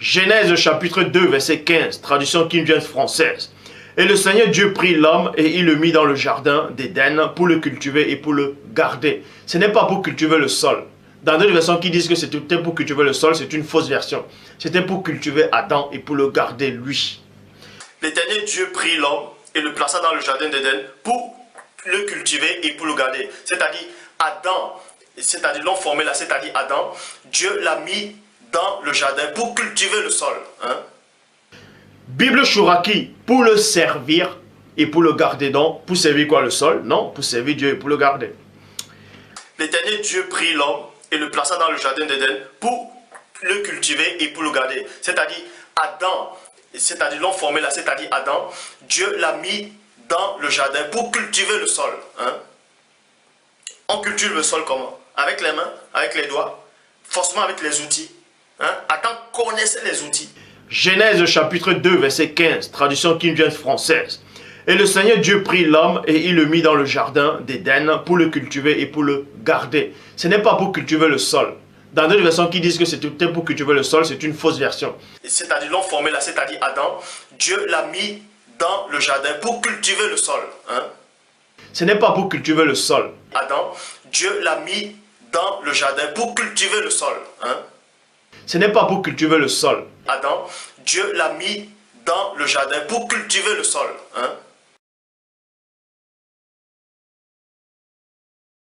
Genèse chapitre 2, verset 15, traduction King James française. Et le Seigneur Dieu prit l'homme et il le mit dans le jardin d'Éden pour le cultiver et pour le garder. Ce n'est pas pour cultiver le sol. Dans d'autres versions qui disent que c'était pour cultiver le sol, c'est une fausse version. C'était pour cultiver Adam et pour le garder lui. L'Éternel Dieu prit l'homme et le plaça dans le jardin d'Éden pour le cultiver et pour le garder. C'est-à-dire Adam, c'est-à-dire l'homme formé là, c'est-à-dire Adam, Dieu l'a mis dans le jardin pour cultiver le sol. Bible Chouraki, pour le servir et pour le garder. Donc, pour servir quoi, le sol? Non, pour servir Dieu et pour le garder. L'Éternel Dieu prit l'homme et le plaça dans le jardin d'Éden pour le cultiver et pour le garder. C'est-à-dire Adam, c'est-à-dire l'homme formé là, c'est-à-dire Adam, Dieu l'a mis dans le jardin pour cultiver le sol. On cultive le sol comment? Avec les mains, avec les doigts, forcément avec les outils. Adam connaissait les outils. Genèse chapitre 2, verset 15, traduction King James française. Et le Seigneur Dieu prit l'homme et il le mit dans le jardin d'Éden pour le cultiver et pour le garder. Ce n'est pas pour cultiver le sol. Dans d'autres versions qui disent que c'était pour cultiver le sol, c'est une fausse version. C'est-à-dire l'homme formé là, c'est-à-dire Adam, Dieu l'a mis dans le jardin pour cultiver le sol. Ce n'est pas pour cultiver le sol. Adam, Dieu l'a mis dans le jardin pour cultiver le sol. Ce n'est pas pour cultiver le sol. Adam, Dieu l'a mis dans le jardin pour cultiver le sol.